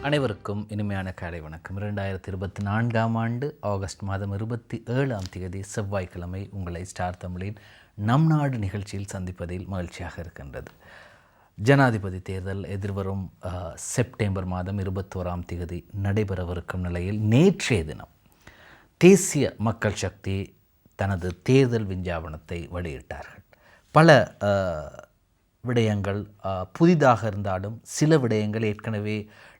அனைவருக்கும் இனிமையான காலை வணக்கம். 2024ஆம் ஆண்டு ஆகஸ்ட் மாதம் 27ஆம் தேதி செவ்வாய்க்கிழமை உங்களை ஸ்டார் தமிழின் நம் நாடு நிகழ்ச்சியில் சந்திப்பதில் மகிழ்ச்சியாக இருக்கின்றது. ஜனாதிபதி தேர்தல் எதிர்வரும் செப்டம்பர் மாதம் 21ஆம் தேதி நடைபெறவிருக்கும் நிலையில் நேற்றைய தினம் தேசிய மக்கள் சக்தி தனது தேர்தல் விஞ்ஞாபனத்தை வெளியிட்டார்கள். பல விடயங்கள் புதிதாக இருந்தாலும் சில விடயங்கள் ஏற்கனவே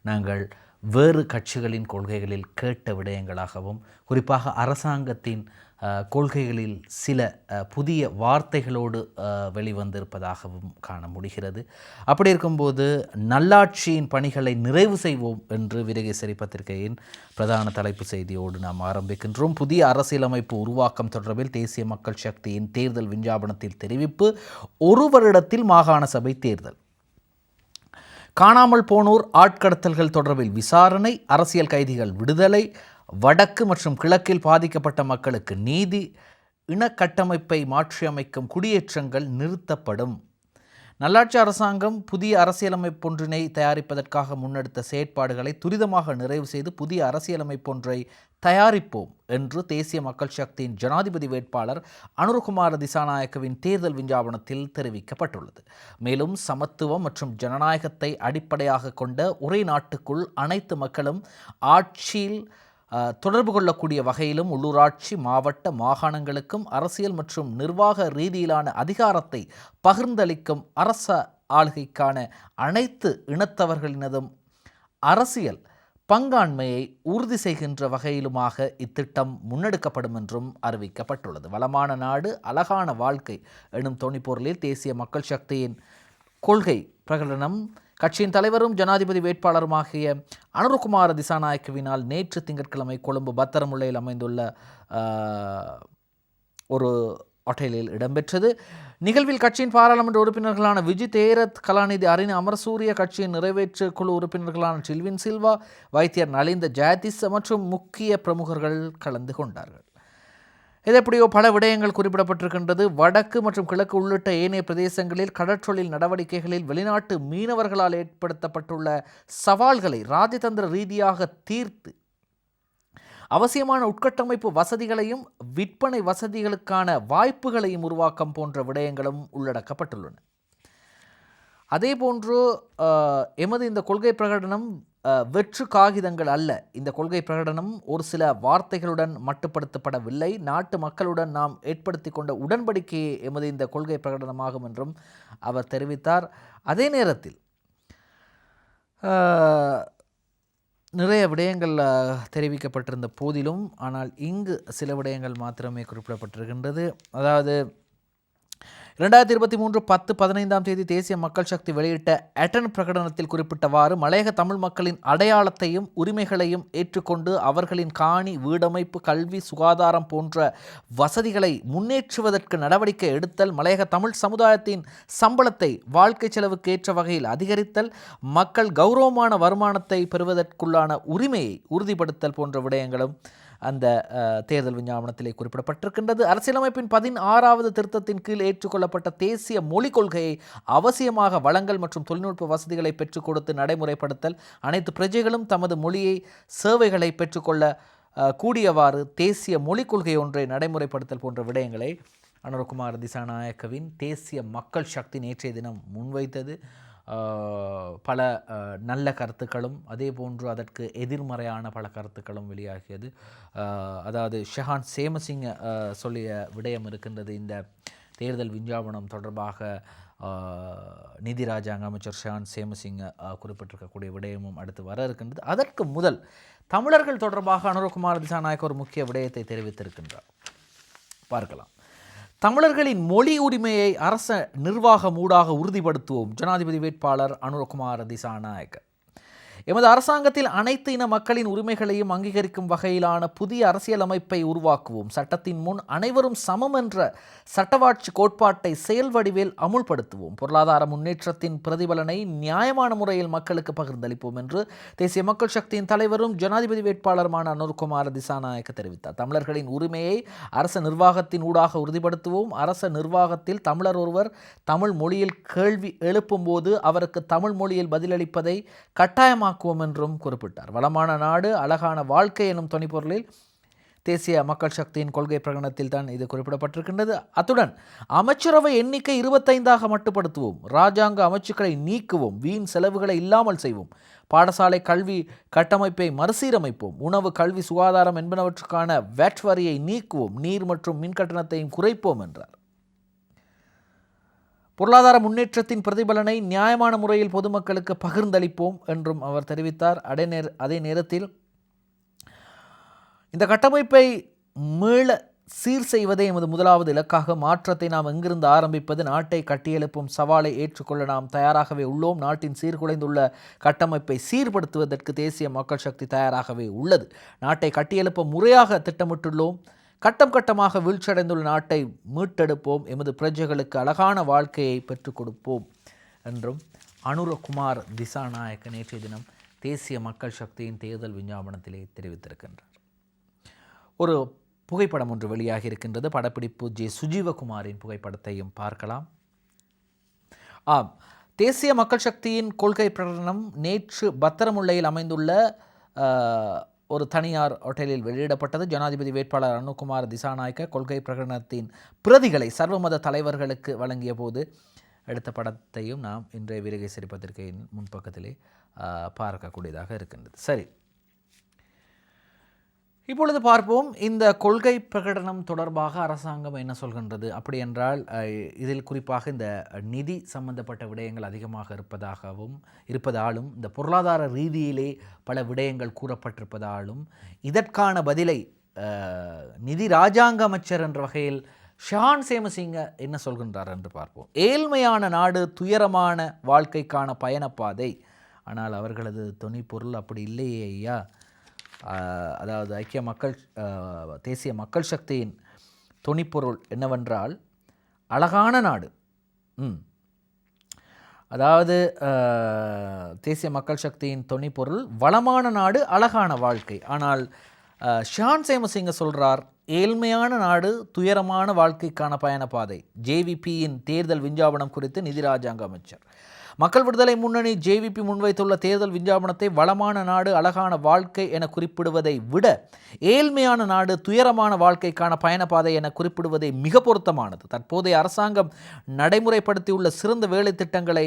நாங்கள் வேறு கட்சிகளின் கொள்கைகளில் கேட்ட விடயங்களாகவும், குறிப்பாக அரசாங்கத்தின் கொள்கைகளில் சில புதிய வார்த்தைகளோடு வெளிவந்திருப்பதாகவும் காண முடிகிறது. அப்படி இருக்கும்போது நல்லாட்சியின் பணிகளை நிறைவு செய்வோம் என்று வீரகேசரி பத்திரிகையின் பிரதான தலைப்பு செய்தியோடு நாம் ஆரம்பிக்கின்றோம். புதிய அரசியலமைப்பு உருவாக்கம் தொடர்பில் தேசிய மக்கள் சக்தியின் தேர்தல் விஞ்ஞாபனத்தில் தெரிவிப்பு. ஒரு வருடத்தில் மாகாண சபை தேர்தல். காணாமல் போனோர் ஆட்கடத்தல்கள் தொடர்பில் விசாரணை, அரசியல் கைதிகள் விடுதலை, வடக்கு மற்றும் கிழக்கில் பாதிக்கப்பட்ட மக்களுக்கு நீதி, இனக்கட்டமைப்பை மாற்றியமைக்கும் குடியேற்றங்கள் நிறுத்தப்படும். நல்லாட்சி அரசாங்கம் புதிய அரசியலமைப்பொன்றினை தயாரிப்பதற்காக முன்னெடுத்த செயற்பாடுகளை துரிதமாக நிறைவு செய்து புதிய அரசியலமைப்பொன்றை தயாரிப்போம் என்று தேசிய மக்கள் சக்தியின் ஜனாதிபதி வேட்பாளர் அனுரகுமார திசாநாயக்கவின் தேர்தல் விஞ்ஞாபனத்தில் தெரிவிக்கப்பட்டுள்ளது. மேலும் சமத்துவம் மற்றும் ஜனநாயகத்தை அடிப்படையாக கொண்ட ஒரே நாட்டுக்குள் அனைத்து மக்களும் ஆட்சியில் தொடர்பு கொள்ளக்கூடிய வகையிலும் உள்ளூராட்சி, மாவட்ட, மாகாணங்களுக்கும் அரசியல் மற்றும் நிர்வாக ரீதியிலான அதிகாரத்தை பகிர்ந்தளிக்கும் அரச ஆளுகைக்கான அனைத்து இனத்தவர்களினதும் அரசியல் பங்காண்மையை உறுதி செய்கின்ற வகையிலுமாக இத்திட்டம் முன்னெடுக்கப்படும் என்றும் அறிவிக்கப்பட்டுள்ளது. வளமான நாடு, அழகான வாழ்க்கை எனும் தொனிப்பொருளில் தேசிய மக்கள் சக்தியின் கொள்கை பிரகடனம் கட்சியின் தலைவரும் ஜனாதிபதி வேட்பாளருமாகிய அனுரகுமார திசாநாயக்கவினால் நேற்று திங்கட்கிழமை கொழும்பு பத்தரமுல்லையில் அமைந்துள்ள ஒரு ஹோட்டலில் இடம்பெற்றது. நிகழ்வில் கட்சியின் பாராளுமன்ற உறுப்பினர்களான விஜித் தேரத், கலாநிதி அரின அமரசூரிய, கட்சியின் நிறைவேற்று குழு உறுப்பினர்களான சில்வின் சில்வா, வைத்தியர் நலிந்த ஜெயதிஸ் மற்றும் முக்கிய பிரமுகர்கள் கலந்து கொண்டார்கள். இதெப்படியோ பல விடயங்கள் குறிப்பிடப்பட்டிருக்கின்றது. வடக்கு மற்றும் கிழக்கு உள்ளிட்ட ஏனைய பிரதேசங்களில் கடற்றொழில் நடவடிக்கைகளில் வெளிநாட்டு மீனவர்களால் ஏற்படுத்தப்பட்டுள்ள சவால்களை ராஜதந்திர ரீதியாக தீர்த்து அவசியமான உட்கட்டமைப்பு வசதிகளையும் விற்பனை வசதிகளுக்கான வாய்ப்புகளையும் உருவாக்கம் போன்ற விடயங்களும் உள்ளடக்கப்பட்டுள்ளன. அதேபோன்று எமது இந்த கொள்கை பிரகடனம் வெற்று காகிதங்கள் அல்ல. இந்த கொள்கை பிரகடனம் ஒரு சில வார்த்தைகளுடன் மட்டுப்படுத்தப்படவில்லை. நாட்டு மக்களுடன் நாம் ஏற்படுத்தி கொண்ட உடன்படிக்கையே எமது இந்த கொள்கை பிரகடனமாகும் என்றும் அவர் தெரிவித்தார். அதே நேரத்தில் நிறைய விடயங்கள் தெரிவிக்கப்பட்டிருந்த போதிலும் ஆனால் இங்கு சில விடயங்கள் மாத்திரமே குறிப்பிடப்பட்டிருக்கின்றது. அதாவது 2023 10-15ஆம் தேதி தேசிய மக்கள் சக்தி வெளியிட்ட அட்டன் பிரகடனத்தில் குறிப்பிட்டவாறு மலையக தமிழ் மக்களின் அடையாளத்தையும் உரிமைகளையும் ஏற்றுக்கொண்டு அவர்களின் காணி, வீடமைப்பு, கல்வி, சுகாதாரம் போன்ற வசதிகளை முன்னேற்றுவதற்கு நடவடிக்கை எடுத்தல், மலையக தமிழ் சமுதாயத்தின் சம்பளத்தை வாழ்க்கை செலவுக்கு ஏற்ற வகையில் அதிகரித்தல், மக்கள் கௌரவமான வருமானத்தை பெறுவதற்குள்ளான உரிமையை உறுதிப்படுத்தல் போன்ற விடயங்களும் அந்த தேர்தல் விஞ்ஞாபனத்திலே குறிப்பிடப்பட்டிருக்கின்றது. அரசியலமைப்பின் 16வது திருத்தத்தின் கீழ் ஏற்றுக்கொள்ளப்பட்ட தேசிய மொழிக் கொள்கையை அவசியமாக வளங்கள் மற்றும் தொழில்நுட்ப வசதிகளை பெற்றுக் கொடுத்து நடைமுறைப்படுத்தல், அனைத்து பிரஜைகளும் தமது மொழியை சேவைகளை பெற்றுக்கொள்ள கூடியவாறு தேசிய மொழிக் கொள்கை ஒன்றை நடைமுறைப்படுத்தல் போன்ற விடயங்களை அனுரகுமார திசாநாயக்கவின் தேசிய மக்கள் சக்தி நேற்றைய தினம் முன்வைத்தது. பல நல்ல கருத்துக்களும் அதே போன்று அதற்கு எதிர்மறையான பல கருத்துக்களும் வெளியாகியது. அதாவது ஷெஹான் சேமசிங்க சொல்லிய விடயம் இருக்கின்றது. இந்த தேர்தல் விஞ்ஞாபனம் தொடர்பாக நிதி ராஜாங்க அமைச்சர் ஷெஹான் சேமசிங்க குறிப்பிட்டிருக்கக்கூடிய விடயமும் அடுத்து வர இருக்கின்றது. அதற்கு முதல் தமிழர்கள் தொடர்பாக அனுரகுமார திசாநாயக்க ஒரு முக்கிய விடயத்தை தெரிவித்திருக்கின்றார். பார்க்கலாம். தமிழர்களின் மொழி உரிமையை அரச நிர்வாகம் ஊடாக உறுதிப்படுத்துவோம். ஜனாதிபதி வேட்பாளர் அனுரகுமார திசாநாயக்க. எமது அரசாங்கத்தில் அனைத்து இன மக்களின் உரிமைகளையும் அங்கீகரிக்கும் வகையிலான புதிய அரசியலமைப்பை உருவாக்குவோம். சட்டத்தின் முன் அனைவரும் சமம் என்ற சட்டவாட்சி கோட்பாட்டை செயல் வடிவில் அமுல்படுத்துவோம். பொருளாதார முன்னேற்றத்தின் பிரதிபலனை நியாயமான முறையில் மக்களுக்கு பகிர்ந்தளிப்போம் என்று தேசிய மக்கள் சக்தியின் தலைவரும் ஜனாதிபதி வேட்பாளருமான அனுரகுமார திசாநாயக்க தெரிவித்தார். தமிழர்களின் உரிமையை அரச நிர்வாகத்தின் ஊடாக உறுதிப்படுத்துவோம். அரச நிர்வாகத்தில் தமிழர் ஒருவர் தமிழ் மொழியில் கேள்வி எழுப்பும் போது அவருக்கு தமிழ் மொழியில் பதிலளிப்பதை கட்டாயமாக வளமாக்குவோம் என்றும் குறிப்பிட்டார். வளமான நாடு அழகான வாழ்க்கை எனும் துணைப்பொருளில் தேசிய மக்கள் சக்தியின் கொள்கை பிரகடனத்தில் தான் இது குறிப்பிடப்பட்டிருக்கின்றது. அத்துடன் அமைச்சரவை எண்ணிக்கை 25ஆக மட்டுப்படுத்துவோம், இராஜாங்க அமைச்சுக்களை நீக்குவோம், வீண் செலவுகளை இல்லாமல் செய்வோம், பாடசாலை கல்வி கட்டமைப்பை மறுசீரமைப்போம், உணவு கல்வி சுகாதாரம் என்பனவற்றுக்கான வேட் வரியை நீக்குவோம், நீர் மற்றும் மின் கட்டணத்தையும் குறைப்போம் என்றார். பொருளாதார முன்னேற்றத்தின் பிரதிபலனை நியாயமான முறையில் பொதுமக்களுக்கு பகிர்ந்தளிப்போம் என்றும் அவர் தெரிவித்தார். அதே நேரத்தில் இந்த கட்டமைப்பை மீள சீர் செய்வதே எமது முதலாவது இலக்காக, மாற்றத்தை நாம் எங்கிருந்து ஆரம்பிப்பது, நாட்டை கட்டியெழுப்பும் சவாலை ஏற்றுக்கொள்ள நாம் தயாராகவே உள்ளோம். நாட்டின் சீர்குலைந்துள்ள கட்டமைப்பை சீர்படுத்துவதற்கு தேசிய மக்கள் சக்தி தயாராகவே உள்ளது. நாட்டை கட்டியெழுப்ப முறையாக திட்டமிட்டுள்ளோம். கட்டம் கட்டமாக வீழ்ச்சியடைந்துள்ள நாட்டை மீட்டெடுப்போம். எமது பிரஜைகளுக்கு அழகான வாழ்க்கையை பெற்றுக் கொடுப்போம் என்றும் அனுரகுமார் திசாநாயக்க நேற்றைய தினம் தேசிய மக்கள் சக்தியின் தேர்தல் விஞ்ஞாபனத்திலே தெரிவித்திருக்கின்றார். ஒரு புகைப்படம் ஒன்று வெளியாகி இருக்கின்றது. படப்பிடிப்பு ஜே சுஜீவகுமாரின் புகைப்படத்தையும் பார்க்கலாம். தேசிய மக்கள் சக்தியின் கொள்கை பிரகடனம் நேற்று பத்திரமுல்லையில் அமைந்துள்ள ஒரு தனியார் ஹோட்டலில் வெளியிடப்பட்டது. ஜனாதிபதி வேட்பாளர் அனுகுமார் திசாநாயக்க கொள்கை பிரகடனத்தின் பிரதிகளை சர்வமத தலைவர்களுக்கு வழங்கிய போது எடுத்த படத்தையும் நாம் இன்றைய வீரகேசரி பத்திரிகையின் முன்பக்கத்திலே பார்க்கக்கூடியதாக இருக்கின்றது. சரி, இப்பொழுது பார்ப்போம் இந்த கொள்கை பிரகடனம் தொடர்பாக அரசாங்கம் என்ன சொல்கின்றது. அப்படி என்றால் இதில் குறிப்பாக இந்த நிதி சம்பந்தப்பட்ட விடயங்கள் அதிகமாக இருப்பதாலும் இந்த பொருளாதார ரீதியிலே பல விடயங்கள் கூறப்பட்டிருப்பதாலும் இதற்கான பதிலை நிதி இராஜாங்க அமைச்சர் என்ற வகையில் ஷஹான் சேமசிங்க என்ன சொல்கின்றார் என்று பார்ப்போம். ஏழ்மையான நாடு துயரமான வாழ்க்கைக்கான பயணப்பாதை. ஆனால் அவர்களது துணிப்பொருள் அப்படி இல்லையே ஐயா. அதாவது தேசிய மக்கள் சக்தியின் துணிப்பொருள் என்னவென்றால் அழகான நாடு. அதாவது தேசிய மக்கள் சக்தியின் துணிப்பொருள் வளமான நாடு அழகான வாழ்க்கை. ஆனால் ஷான் சேமசிங்க சொல்கிறார் ஏழ்மையான நாடு துயரமான வாழ்க்கைக்கான பயணப்பாதை. ஜேவிபியின் தேர்தல் விஞ்ஞாபனம் குறித்து நிதி ராஜாங்க அமைச்சர். மக்கள் விடுதலை முன்னணி ஜேவிபி முன்வைத்துள்ள தேர்தல் விஞ்ஞாபனத்தை வளமான நாடு அழகான வாழ்க்கை என குறிப்பிடுவதை விட ஏழ்மையான நாடு துயரமான வாழ்க்கைக்கான பயணப்பாதை என குறிப்பிடுவதை மிக பொருத்தமானது. தற்போதைய அரசாங்கம் நடைமுறைப்படுத்தியுள்ள சிறந்த வேலை திட்டங்களை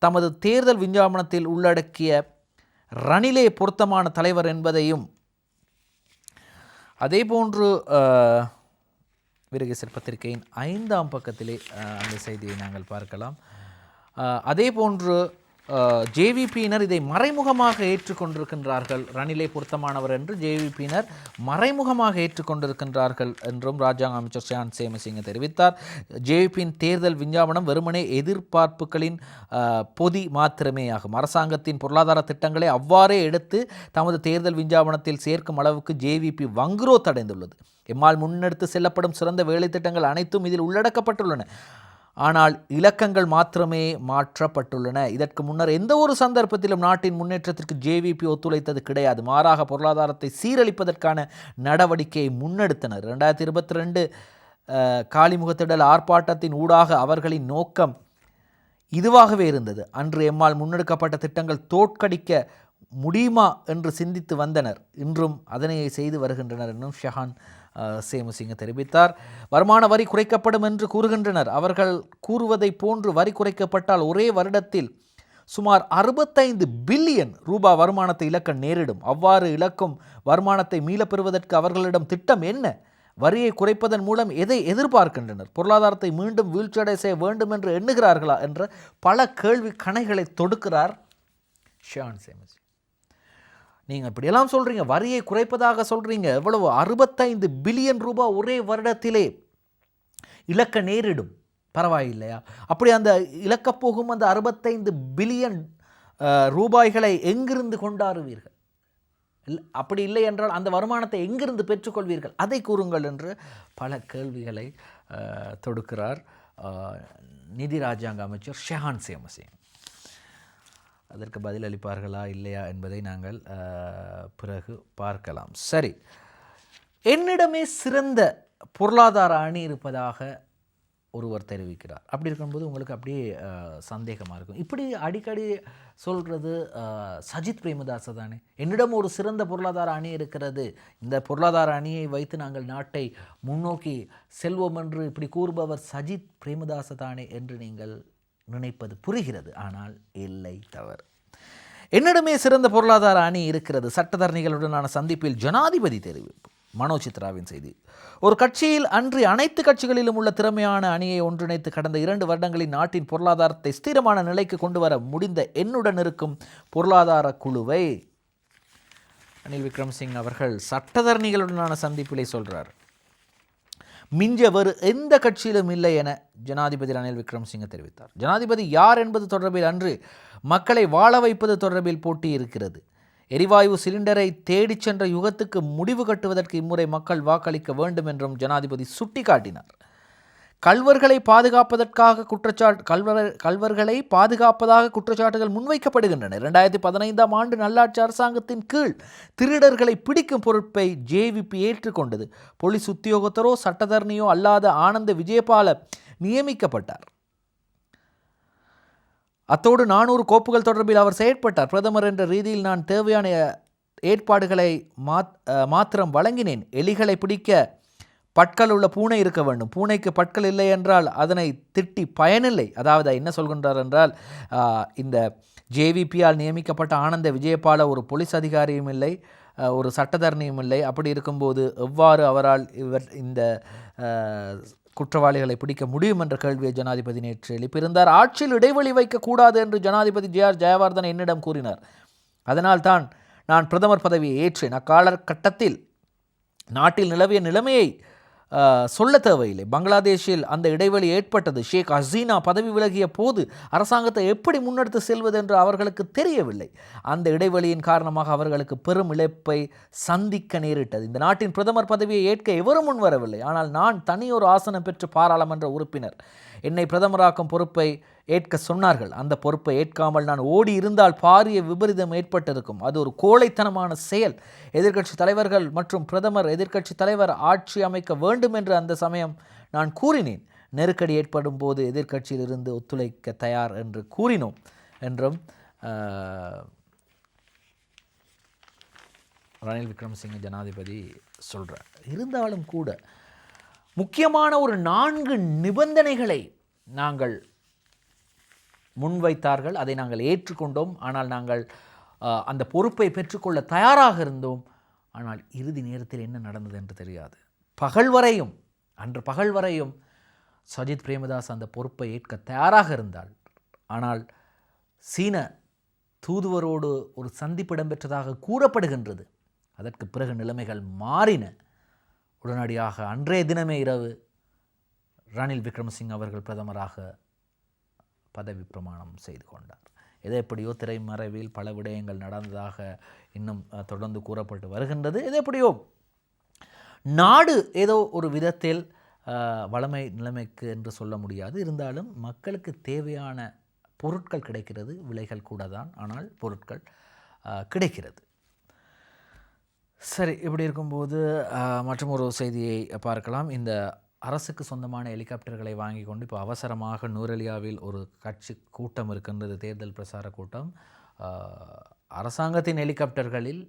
தமது தேர்தல் விஞ்ஞாபனத்தில் உள்ளடக்கிய ரணிலே பொருத்தமான தலைவர் என்பதையும் அதேபோன்று வீரகேசரி பத்திரிகையின் 5ஆம் பக்கத்திலே அந்த செய்தியை நாங்கள் பார்க்கலாம். அதேபோன்று ஜேவிபியினர் இதை மறைமுகமாக ஏற்றுக்கொண்டிருக்கின்றார்கள். ரணிலை பொருத்தமானவர் என்று ஜேவிபியினர் மறைமுகமாக ஏற்றுக்கொண்டிருக்கின்றார்கள் என்றும் ராஜாங்க அமைச்சர் ஷான் சேமசிங்க தெரிவித்தார். ஜேவிபியின் தேர்தல் விஞ்ஞாபனம் வெறுமனே எதிர்பார்ப்புகளின் பொதி மாத்திரமே ஆகும். அரசாங்கத்தின் பொருளாதார திட்டங்களை அவ்வாறே எடுத்து தமது தேர்தல் விஞ்ஞாபனத்தில் சேர்க்கும் அளவுக்கு ஜேவிபி வங்குரோத் அடைந்துள்ளது. எம்மால் முன்னெடுத்து செல்லப்படும் சிறந்த வேலை திட்டங்கள் அனைத்தும் இதில் உள்ளடக்கப்பட்டுள்ளன. ஆனால் இலக்கங்கள் மாத்திரமே மாற்றப்பட்டுள்ளன. இதற்கு முன்னர் எந்த ஒரு சந்தர்ப்பத்திலும் நாட்டின் முன்னேற்றத்திற்கு ஜேவிபி ஒத்துழைத்தது கிடையாது. மாறாக பொருளாதாரத்தை சீரழிப்பதற்கான நடவடிக்கையை முன்னெடுத்தனர். 2022 காலிமுகத்திடல் ஆர்ப்பாட்டத்தின் ஊடாக அவர்களின் நோக்கம் இதுவாகவே இருந்தது. அன்று எம்மால் முன்னெடுக்கப்பட்ட திட்டங்கள் தோற்கடிக்க முடியுமா என்று சிந்தித்து வந்தனர். இன்றும் அதனையே செய்து வருகின்றனர் என்றும் ஷஹான் சேமசிங்க தெரிவித்தார். வருமான வரி குறைக்கப்படும் என்று கூறுகின்றனர். அவர்கள் கூறுவதை போன்று வரி குறைக்கப்பட்டால் ஒரே வருடத்தில் சுமார் 65 பில்லியன் ரூபாய் வருமானத்தை இழக்க நேரிடும். அவ்வாறு இழக்கும் வருமானத்தை மீளப்பெறுவதற்கு அவர்களிடம் திட்டம் என்ன? வரியை குறைப்பதன் மூலம் எதை எதிர்பார்க்கின்றனர்? பொருளாதாரத்தை மீண்டும் வீழ்ச்சியடை செய்ய வேண்டும் என்று எண்ணுகிறார்களா என்ற பல கேள்வி கணைகளை தொடுக்கிறார் ஷான் சேமசிங்க. நீங்கள் இப்படியெல்லாம் சொல்கிறீங்க, வரியை குறைப்பதாக சொல்கிறீங்க, எவ்வளவு 65 பில்லியன் ரூபாய் ஒரே வருடத்திலே இழக்க நேரிடும், பரவாயில்லையா? அப்படி அந்த இழக்கப் போகும் அந்த 65 பில்லியன் ரூபாய்களை எங்கிருந்து கொண்டாடுவீர்கள்? அப்படி இல்லை என்றால் அந்த வருமானத்தை எங்கிருந்து பெற்றுக்கொள்வீர்கள்? அதை கூறுங்கள் என்று பல கேள்விகளை தொடுக்கிறார் நிதி ராஜாங்க அமைச்சர் ஷஹான் சேமசிங்க. அதற்கு பதிலளிப்பார்களா இல்லையா என்பதை நாங்கள் பிறகு பார்க்கலாம். சரி, என்னிடமே சிறந்த பொருளாதார அணி இருப்பதாக ஒருவர் தெரிவிக்கிறார். அப்படி இருக்கும்போது உங்களுக்கு அப்படியே சந்தேகமாக இருக்கும். இப்படி அடிக்கடி சொல்கிறது சஜித் பிரேமதாச தானே. என்னிடம் ஒரு சிறந்த பொருளாதார அணி இருக்கிறது, இந்த பொருளாதார அணியை வைத்து நாங்கள் நாட்டை முன்னோக்கி செல்வோம் என்று இப்படி கூறுபவர் சஜித் பிரேமதாச தானே என்று நீங்கள் நினைப்பது புரிகிறது. ஆனால் இல்லை, தவறு. என்னிடமே சிறந்த பொருளாதார அணி இருக்கிறது. சட்டத்தரணிகளுடனான சந்திப்பில் ஜனாதிபதி தெரிவிப்பு. மனோ சித்ராவின் செய்தி. ஒரு கட்சியில் அன்றி அனைத்து கட்சிகளிலும் உள்ள திறமையான அணியை ஒன்றிணைத்து கடந்த 2 வருடங்களில் நாட்டின் பொருளாதாரத்தை ஸ்திரமான நிலைக்கு கொண்டு வர முடிந்த என்னுடன் இருக்கும் பொருளாதார குழுவை ரணில் விக்ரமசிங்க அவர்கள் சட்டத்தரணிகளுடனான சந்திப்பிலே சொல்றார். மிஞ்ச வேறு எந்த கட்சியிலும் இல்லை என ஜனாதிபதி ரணில் விக்ரமசிங்க தெரிவித்தார். ஜனாதிபதி யார் என்பது தொடர்பில் அன்று மக்களை வாழ வைப்பது தொடர்பில் போட்டி இருக்கிறது. எரிவாயு சிலிண்டரை தேடிச் சென்ற யுகத்துக்கு முடிவு கட்டுவதற்கு இம்முறை மக்கள் வாக்களிக்க வேண்டும் என்றும் ஜனாதிபதி சுட்டிக்காட்டினார். கள்வர்களை பாதுகாப்பதாக குற்றச்சாட்டுகள் முன்வைக்கப்படுகின்றன. 2015ஆம் ஆண்டு நல்லாட்சி அரசாங்கத்தின் கீழ் திருடர்களை பிடிக்கும் பொறுப்பை ஜேவிபி ஏற்றுக்கொண்டது. போலீஸ் உத்தியோகத்தரோ சட்டத்தரணியோ அல்லாத ஆனந்த விஜயபால நியமிக்கப்பட்டார். அத்தோடு 400 கோப்புகள் தொடர்பில் அவர் செயற்பட்டார். பிரதமர் என்ற ரீதியில் நான் தேவையான ஏற்பாடுகளை மாத்திரம் வழங்கினேன். எலிகளை பிடிக்க பற்கள் உள்ள பூனை இருக்க வேண்டும். பூனைக்கு பற்கள் இல்லை என்றால் அதனை திட்டி பயனில்லை. அதாவது என்ன சொல்கின்றார் என்றால், இந்த ஜேவிபியால் நியமிக்கப்பட்ட ஆனந்த விஜயபால ஒரு போலீஸ் அதிகாரியும் இல்லை, ஒரு சட்டத்தரணியும் இல்லை. அப்படி இருக்கும்போது எவ்வாறு அவரால் இந்த குற்றவாளிகளை பிடிக்க முடியும் என்ற கேள்வியை ஜனாதிபதி நேற்று எழுப்பியிருந்தார். ஆட்சியில் இடைவெளி வைக்கக்கூடாது என்று ஜனாதிபதி ஜே.ஆர். ஜெயவர்தன என்னிடம் கூறினார். அதனால்தான் நான் பிரதமர் பதவியை ஏற்றேன். அக்காலகட்டத்தில் நாட்டில் நிலவிய நிலைமையை சொல்ல தேவையில்லை. பங்களாதேஷில் அந்த இடைவெளி ஏற்பட்டது. ஷேக் ஹசீனா பதவி விலகிய போது அரசாங்கத்தை எப்படி முன்னெடுத்து செல்வது என்று அவர்களுக்கு தெரியவில்லை. அந்த இடைவெளியின் காரணமாக அவர்களுக்கு பெரும் இழப்பை சந்திக்க நேரிட்டது. இந்த நாட்டின் பிரதமர் பதவியை ஏற்க எவரும் முன்வரவில்லை. ஆனால் நான் தனியொரு ஆசனம் பெற்று பாராளுமன்ற உறுப்பினர் என்னை பிரதமராக்கும் பொறுப்பை ஏற்க சொன்னார்கள். அந்த பொறுப்பை ஏற்காமல் நான் ஓடி இருந்தால் பாரிய விபரீதம் ஏற்பட்டிருக்கும். அது ஒரு கோழைத்தனமான செயல். எதிர்க்கட்சி தலைவர்கள் மற்றும் பிரதமர் எதிர்க்கட்சி தலைவர் ஆட்சி அமைக்க வேண்டும் என்று அந்த சமயம் நான் கூறினேன். நெருக்கடி ஏற்படும் போது எதிர்க்கட்சியில் இருந்து ஒத்துழைக்க தயார் என்று கூறினோம் என்றும் ரணில் விக்ரமசிங்க ஜனாதிபதி சொல்கிறார். இருந்தாலும் கூட முக்கியமான ஒரு 4 நிபந்தனைகளை நாங்கள் முன்வைத்தார்கள். அதை நாங்கள் ஏற்றுக்கொண்டோம். ஆனால் நாங்கள் அந்த பொறுப்பை பெற்றுக்கொள்ள தயாராக இருந்தோம். ஆனால் இறுதி நேரத்தில் என்ன நடந்தது என்று தெரியாது. அன்று பகல் வரையும் சஜித் பிரேமதாஸ் அந்த பொறுப்பை ஏற்க தயாராக இருந்தால், ஆனால் சீன தூதுவரோடு ஒரு சந்திப்பு இடம்பெற்றதாக கூறப்படுகின்றது. அதற்கு பிறகு நிலைமைகள் மாறின. உடனடியாக அன்றைய தினமே இரவு ரணில் விக்ரமசிங்க அவர்கள் பிரதமராக பதவி பிரமாணம் செய்து கொண்டார். எது எப்படியோ திரைமறைவில் பல விடயங்கள் நடந்ததாக இன்னும் தொடர்ந்து கூறப்பட்டு வருகின்றது. எது எப்படியோ நாடு ஏதோ ஒரு விதத்தில் வளமை நிலைமைக்கு என்று சொல்ல முடியாது. இருந்தாலும் மக்களுக்கு தேவையான பொருட்கள் கிடைக்கிறது. விலைகள் கூட தான், ஆனால் பொருட்கள் கிடைக்கிறது. சரி, இப்படி இருக்கும்போது மற்றும் ஒரு செய்தியை பார்க்கலாம். இந்த அரசுக்கு சொந்தமான ஹெலிகாப்டர்களை வாங்கி கொண்டு இப்போ அவசரமாக நூரெலியாவில் ஒரு கட்சி கூட்டம் இருக்கின்றது, தேர்தல் பிரசார கூட்டம். அரசாங்கத்தின் ஹெலிகாப்டர்களில்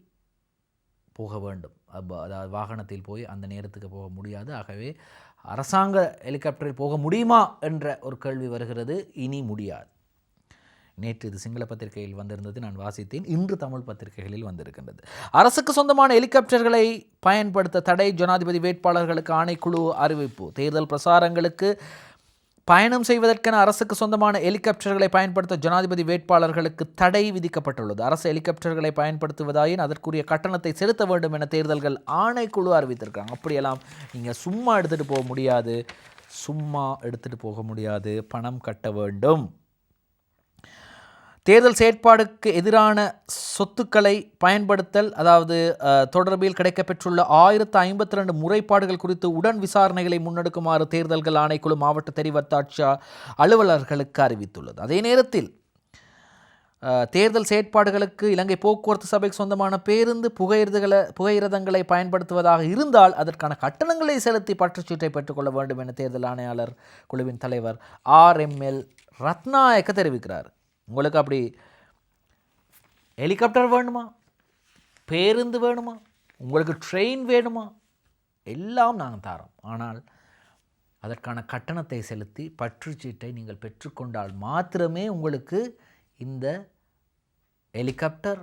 போக வேண்டும், அதாவது வாகனத்தில் போய் அந்த நேரத்துக்கு போக முடியாது. ஆகவே அரசாங்க ஹெலிகாப்டரில் போக முடியுமா என்ற ஒரு கேள்வி வருகிறது. இனி முடியாது. நேற்று இது சிங்கள பத்திரிகையில் வந்திருந்தது, நான் வாசித்தேன். இன்று தமிழ் பத்திரிகைகளில் வந்திருக்கின்றது. அரசுக்கு சொந்தமான ஹெலிகாப்டர்களை பயன்படுத்த தடை. ஜனாதிபதி வேட்பாளர்களுக்கு ஆணைக்குழு அறிவிப்பு. தேர்தல் பிரசாரங்களுக்கு பயணம் செய்வதற்கென அரசுக்கு சொந்தமான ஹெலிகாப்டர்களை பயன்படுத்த ஜனாதிபதி வேட்பாளர்களுக்கு தடை விதிக்கப்பட்டுள்ளது. அரசு ஹெலிகாப்டர்களை பயன்படுத்துவதாயின் அதற்குரிய கட்டணத்தை செலுத்த வேண்டும் என தேர்தல்கள் ஆணைக்குழு அறிவித்திருக்காங்க. அப்படியெல்லாம் நீங்கள் சும்மா எடுத்துகிட்டு போக முடியாது, பணம் கட்ட வேண்டும். தேர்தல் செயற்பாடுக்கு எதிரான சொத்துக்களை பயன்படுத்தல், அதாவது தொடர்பில் கிடைக்கப்பெற்றுள்ள 1052 முறைப்பாடுகள் குறித்து உடன் விசாரணைகளை முன்னெடுக்குமாறு தேர்தல்கள் ஆணைக்குழு மாவட்ட தெரிவத்தாட்சி அலுவலர்களுக்கு அறிவித்துள்ளது. அதே நேரத்தில் தேர்தல் செயற்பாடுகளுக்கு இலங்கை போக்குவரத்து சபைக்கு சொந்தமான பேருந்து புகையிரதங்களை பயன்படுத்துவதாக இருந்தால் அதற்கான கட்டணங்களை செலுத்தி பற்றுச்சீட்டை பெற்றுக்கொள்ள வேண்டும் என தேர்தல் ஆணையாளர் குழுவின் தலைவர் RML ரத்நாயக்க தெரிவிக்கிறார். உங்களுக்கு அப்படி ஹெலிகாப்டர் வேணுமா, பேருந்து வேணுமா, உங்களுக்கு ட்ரெயின் வேணுமா, எல்லாம் நாங்கள் தரோம். ஆனால் அதற்கான கட்டணத்தை செலுத்தி பற்றுச்சீட்டை நீங்கள் பெற்றுக்கொண்டால் மாத்திரமே உங்களுக்கு இந்த ஹெலிகாப்டர்,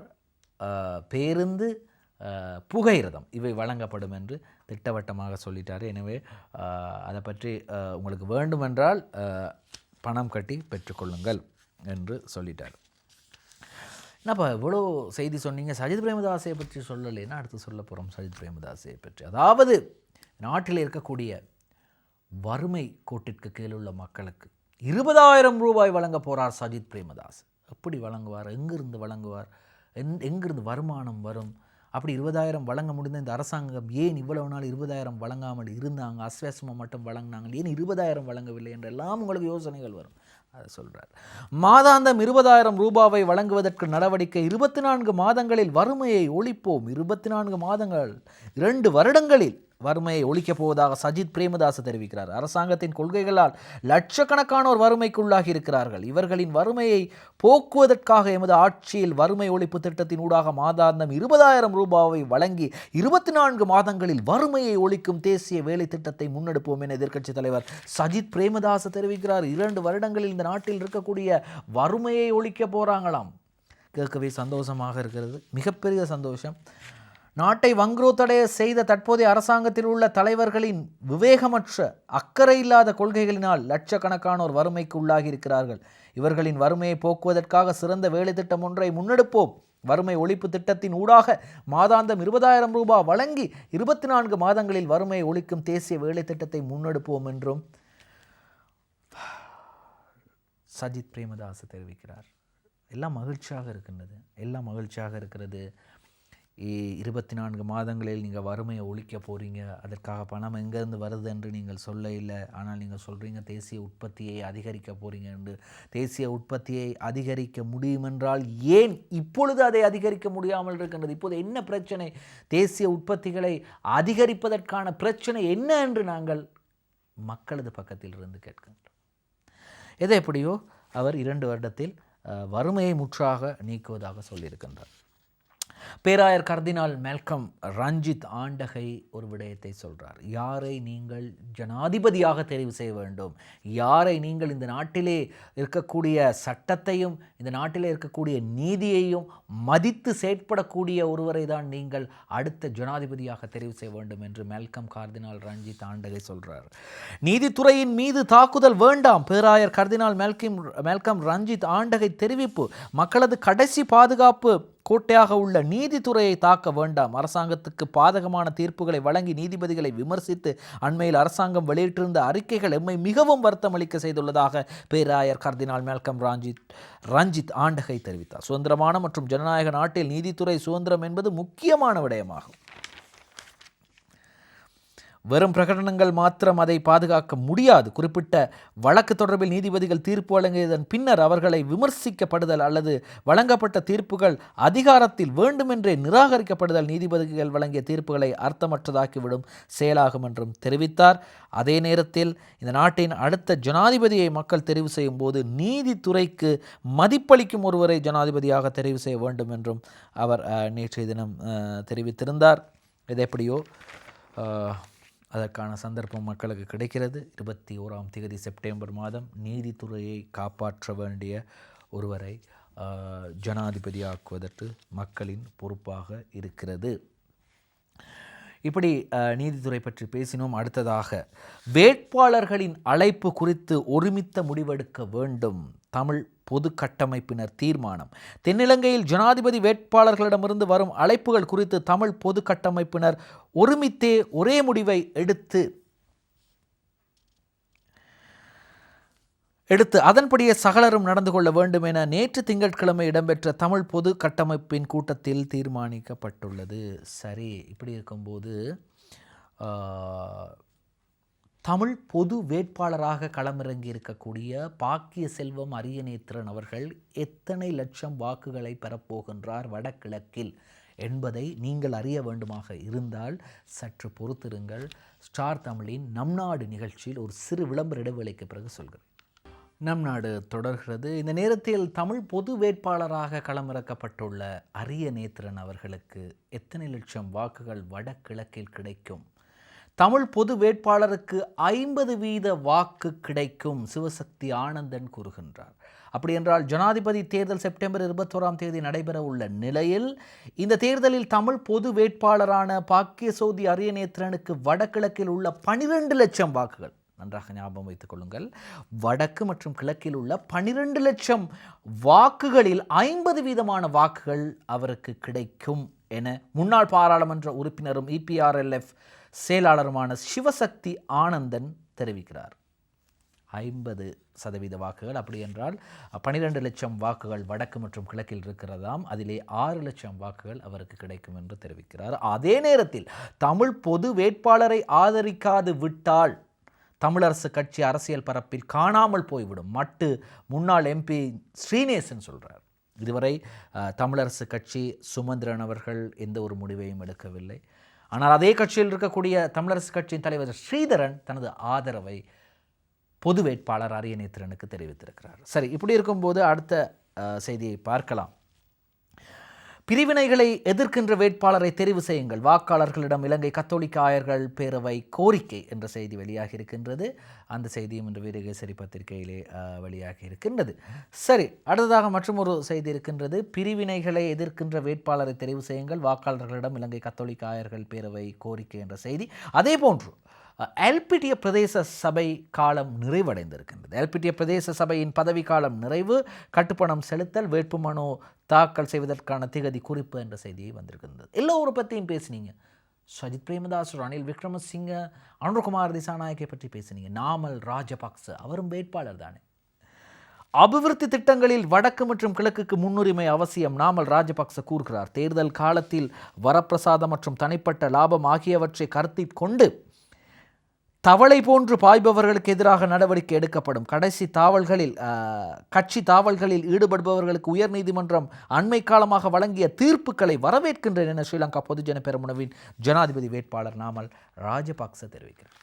பேருந்து, புகையிரதம் இவை வழங்கப்படும் என்று திட்டவட்டமாக சொல்லிட்டார். எனவே அதை பற்றி உங்களுக்கு வேண்டுமென்றால் பணம் கட்டி பெற்றுக்கொள்ளுங்கள் என்று சொல்லிட்டார். என்னப்பா இவ்வளோ செய்தி சொன்னீங்க, சஜித் பிரேமதாசையை பற்றி சொல்லலைன்னா அடுத்து சொல்ல போகிறோம் சஜித் பிரேமதாசையை பற்றி. அதாவது நாட்டில் இருக்கக்கூடிய வறுமை கோட்டிற்கு கீழுள்ள மக்களுக்கு 20,000 ரூபாய் வழங்க போகிறார் சஜித் பிரேமதாஸ். எப்படி வழங்குவார், எங்கிருந்து வழங்குவார், எங்கிருந்து வருமானம் வரும்? அப்படி 20,000 வழங்க முடிந்த இந்த அரசாங்கம் ஏன் இவ்வளவு நாள் 20,000 வழங்காமல் இருந்தாங்க? அஸ்வாசமாக மட்டும் வழங்கினாங்க, ஏன் 20,000 வழங்கவில்லை என்றெல்லாம் உங்களுக்கு யோசனைகள் வரும். அதை சொல்கிறார். மாதாந்தம் 20,000 ரூபாவை வழங்குவதற்கு நடவடிக்கை. 24 மாதங்களில் வறுமையை ஒழிப்போம். 24 மாதங்கள், 2 வருடங்களில் வறுமையை ஒழிக்கப் போவதாக சஜித் பிரேமதாச தெரிவிக்கிறார். அரசாங்கத்தின் கொள்கைகளால் லட்சக்கணக்கானோர் வறுமைக்குள்ளாகி இருக்கிறார்கள். இவர்களின் வறுமையை போக்குவதற்காக எமது ஆட்சியில் வறுமை ஒழிப்பு திட்டத்தின் ஊடாக மாதாந்தம் 20,000 ரூபாவை வழங்கி 24 மாதங்களில் வறுமையை ஒழிக்கும் தேசிய வேலை திட்டத்தை முன்னெடுப்போம் என எதிர்க்கட்சித் தலைவர் சஜித் பிரேமதாச தெரிவிக்கிறார். 2 வருடங்களில் இந்த நாட்டில் இருக்கக்கூடிய வறுமையை ஒழிக்க போறாங்களாம். கேட்கவே சந்தோஷமாக இருக்கிறது, மிகப்பெரிய சந்தோஷம். நாட்டை வங்குரோத்தடைய செய்த தற்போதைய அரசாங்கத்தில் உள்ள தலைவர்களின் விவேகமற்ற, அக்கறை இல்லாத கொள்கைகளினால் லட்சக்கணக்கானோர் வறுமைக்கு உள்ளாகி இருக்கிறார்கள். இவர்களின் வறுமையை போக்குவதற்காக சிறந்த வேலை திட்டம் ஒன்றை முன்னெடுப்போம். வறுமை ஒழிப்பு திட்டத்தின் ஊடாக மாதாந்தம் 20,000 ரூபாய் வழங்கி 24 மாதங்களில் வறுமையை ஒழிக்கும் தேசிய வேலை திட்டத்தை முன்னெடுப்போம் என்றும் சஜித் பிரேமதாச தெரிவிக்கிறார். எல்லாம் மகிழ்ச்சியாக இருக்கின்றது, எல்லாம் மகிழ்ச்சியாக இருக்கிறது. 24 மாதங்களில் நீங்கள் வறுமையை ஒழிக்க போகிறீங்க, அதற்காக பணம் எங்கேருந்து வருது என்று நீங்கள் சொல்ல இல்லை. ஆனால் நீங்கள் சொல்கிறீங்க தேசிய உற்பத்தியை அதிகரிக்க போகிறீங்க என்று. தேசிய உற்பத்தியை அதிகரிக்க முடியுமென்றால் ஏன் இப்பொழுது அதை அதிகரிக்க முடியாமல் இருக்கின்றது? இப்போது என்ன பிரச்சனை? தேசிய உற்பத்திகளை அதிகரிப்பதற்கான பிரச்சனை என்ன என்று நாங்கள் மக்களது பக்கத்தில் இருந்து கேட்கின்றோம். எது எப்படியோ அவர் 2 வருடத்தில் வறுமையை முற்றாக நீக்குவதாக சொல்லியிருக்கின்றார். பேராயர் கர்தினால் மெல்கம் ரஞ்சித் ஆண்டகை ஒரு விடயத்தை சொல்கிறார். யாரை நீங்கள் ஜனாதிபதியாக தெரிவு செய்ய வேண்டும், யாரை நீங்கள் இந்த நாட்டிலே இருக்கக்கூடிய சட்டத்தையும் இந்த நாட்டிலே இருக்கக்கூடிய நீதியையும் மதித்து செயற்படக்கூடிய ஒருவரை தான் நீங்கள் அடுத்த ஜனாதிபதியாக தெரிவு செய்ய வேண்டும் என்று மெல்கம் கர்தினால் ரஞ்சித் ஆண்டகை சொல்கிறார். நீதித்துறையின் மீது தாக்குதல் வேண்டாம், பேராயர் கர்தினால் மெல்கம் ரஞ்சித் ஆண்டகை தெரிவிப்பு. மக்களது கடைசி பாதுகாப்பு கோட்டையாக உள்ள நீதித்துறையை தாக்க வேண்டாம். அரசாங்கத்துக்கு பாதகமான தீர்ப்புகளை வழங்கி நீதிபதிகளை விமர்சித்து அண்மையில் அரசாங்கம் வெளியிட்டிருந்த அறிக்கைகள் எம்மை மிகவும் வருத்தமளிக்க செய்துள்ளதாக பேராயர் கர்தினால் மெல்கம் ரஞ்சித் ஆண்டகை தெரிவித்தார். சுதந்திரமான மற்றும் ஜனநாயக நாட்டில் நீதித்துறை சுதந்திரம் என்பது முக்கியமான விடயமாகும். வெறும் பிரகடனங்கள் மாத்திரம் அதை பாதுகாக்க முடியாது. குறிப்பிட்ட வழக்கு தொடர்பில் நீதிபதிகள் தீர்ப்பு வழங்கியதன் பின்னர் அவர்களை விமர்சிக்கப்படுதல் அல்லது வழங்கப்பட்ட தீர்ப்புகள் அதிகாரத்தில் வேண்டுமென்றே நிராகரிக்கப்படுதல் நீதிபதிகள் வழங்கிய தீர்ப்புகளை அர்த்தமற்றதாக்கிவிடும் செயலாகும் என்றும் தெரிவித்தார். அதே நேரத்தில் இந்த நாட்டின் அடுத்த ஜனாதிபதியை மக்கள் தெரிவு செய்யும் போது நீதித்துறைக்கு மதிப்பளிக்கும் ஒருவரை ஜனாதிபதியாக தெரிவு செய்ய வேண்டும் என்றும் அவர் நேற்றைய தினம் தெரிவித்திருந்தார். இது எப்படியோ அதற்கான சந்தர்ப்பம் மக்களுக்கு கிடைக்கிறது. 21ஆம் தேதி செப்டம்பர் மாதம் நீதித்துறையை காப்பாற்ற வேண்டிய ஒருவரை ஜனாதிபதியாக்குவதற்கு மக்களின் பொறுப்பாக இருக்கிறது. இப்படி நீதித்துறை பற்றி பேசினோம். அடுத்ததாக வேட்பாளர்களின் அழைப்பு குறித்து ஒருமித்த முடிவெடுக்க வேண்டும், தமிழ் பொது கட்டமைப்பினர் தீர்மானம். தென்னிலங்கையில் ஜனாதிபதி வேட்பாளர்களிடமிருந்து வரும் அழைப்புகள் குறித்து தமிழ் பொது கட்டமைப்பினர் ஒருமித்தே ஒரே முடிவை எடுத்து அதன்படியே சகலரும் நடந்து கொள்ள வேண்டும் என நேற்று திங்கட்கிழமை இடம்பெற்ற தமிழ் பொது கட்டமைப்பின் கூட்டத்தில் தீர்மானிக்கப்பட்டுள்ளது. சரி, இப்படி இருக்கும்போது தமிழ் பொது வேட்பாளராக களமிறங்கி இருக்கக்கூடிய பாக்கிய செல்வம் அரியநேத்திரன் அவர்கள் எத்தனை லட்சம் வாக்குகளை பெறப்போகின்றார் வடகிழக்கில் என்பதை நீங்கள் அறிய வேண்டுமாக இருந்தால் சற்று பொறுத்திருங்கள். ஸ்டார் தமிழின் நம் நாடு நிகழ்ச்சியில் ஒரு சிறு விளம்பர இடைவேளைக்கு பிறகு சொல்கிறேன். நம் நாடு தொடர்கிறது. இந்த நேரத்தில் தமிழ் பொது வேட்பாளராக களமிறக்கப்பட்டுள்ள அரியநேத்திரன் அவர்களுக்கு எத்தனை லட்சம் வாக்குகள் வடகிழக்கில் கிடைக்கும்? தமிழ் பொது வேட்பாளருக்கு 50% வாக்கு கிடைக்கும் சிவசக்தி ஆனந்தன் கூறுகின்றார். அப்படி என்றால் ஜனாதிபதி தேர்தல் செப்டம்பர் 21 நடைபெற உள்ள நிலையில் இந்த தேர்தலில் தமிழ் பொது வேட்பாளரான பாக்கியசோதி அரியநேத்திரனுக்கு வடகிழக்கில் உள்ள 12 லட்சம் வாக்குகள், நன்றாக ஞாபகம் வைத்துக் கொள்ளுங்கள், வடக்கு மற்றும் கிழக்கில் உள்ள 12 லட்சம் வாக்குகளில் 50% வாக்குகள் அவருக்கு கிடைக்கும் என முன்னாள் பாராளுமன்ற உறுப்பினரும் EPRLF செயலாளருமான சிவசக்தி ஆனந்தன் தெரிவிக்கிறார். 50% வாக்குகள், அப்படி என்றால் 12 லட்சம் வாக்குகள் வடக்கு மற்றும் கிழக்கில் இருக்கிறதாம். அதிலே 6 லட்சம் வாக்குகள் அவருக்கு கிடைக்கும் என்று தெரிவிக்கிறார். அதே நேரத்தில் தமிழ் பொது வேட்பாளரை ஆதரிக்காது விட்டால் தமிழரசு கட்சி அரசியல் பரப்பில் காணாமல் போய்விடும் மட்டு முன்னாள் MP ஸ்ரீநேசன் சொல்கிறார். இதுவரை தமிழரசு கட்சி சுமந்திரன் அவர்கள் எந்த ஒரு முடிவையும் எடுக்கவில்லை. ஆனால் அதே கட்சியில் இருக்கக்கூடிய தமிழரசு கட்சியின் தலைவர் ஸ்ரீதரன் தனது ஆதரவை பொது வேட்பாளர் அரியநேத்திரனுக்கு தெரிவித்திருக்கிறார். சரி, இப்படி இருக்கும்போது அடுத்த செய்தியை பார்க்கலாம். பிரிவினைகளை எதிர்க்கின்ற வேட்பாளரை தெரிவு செய்யுங்கள், வாக்காளர்களிடம் இலங்கை கத்தோலிக்க ஆயர்கள் பேரவை கோரிக்கை என்ற செய்தி வெளியாகி இருக்கின்றது. அந்த செய்தியும் இன்று வீரகேசரி பத்திரிகையிலே வெளியாகி இருக்கின்றது. சரி, அடுத்ததாக மற்றும் ஒரு செய்தி இருக்கின்றது. பிரிவினைகளை எதிர்க்கின்ற வேட்பாளரை தெரிவு செய்யுங்கள், வாக்காளர்களிடம் இலங்கை கத்தோலிக்க ஆயர்கள் பேரவை கோரிக்கை என்ற செய்தி. அதே போன்று எல்பிட்டிய பிரதேச சபை காலம் நிறைவடைந்திருக்கின்றது. எல்பிட்டிய பிரதேச சபையின் பதவி காலம் நிறைவு, கட்டுப்பணம் செலுத்தல், வேட்புமனு தாக்கல் செய்வதற்கான திகதி குறிப்பு என்ற செய்தியை வந்திருக்கின்றது. எல்லோரும் பற்றியும் பேசினீங்க. சஜித் பிரேமதாஸ், ரணில் விக்ரமசிங்க, அனுர்குமார் திசாநாயக்கை பற்றி பேசினீங்க. நாமல் ராஜபக்ச அவரும் வேட்பாளர் தானே. அபிவிருத்தி திட்டங்களில் வடக்கு மற்றும் கிழக்குக்கு முன்னுரிமை அவசியம், நாமல் ராஜபக்ச கூறுகிறார். தேர்தல் காலத்தில் வரப்பிரசாதம் மற்றும் தனிப்பட்ட லாபம் ஆகியவற்றை கருத்தில் கொண்டு தவளை போன்று பாய்பவர்களுக்கு எதிராக நடவடிக்கை எடுக்கப்படும். கட்சி தாவல்களில் ஈடுபடுபவர்களுக்கு உயர்நீதிமன்றம் அண்மை காலமாக வழங்கிய தீர்ப்புகளை வரவேற்கின்றேன் என ஸ்ரீலங்கா பொதுஜன பெரமுனவின் ஜனாதிபதி வேட்பாளர் நாமல் ராஜபக்ச தெரிவிக்கிறார்.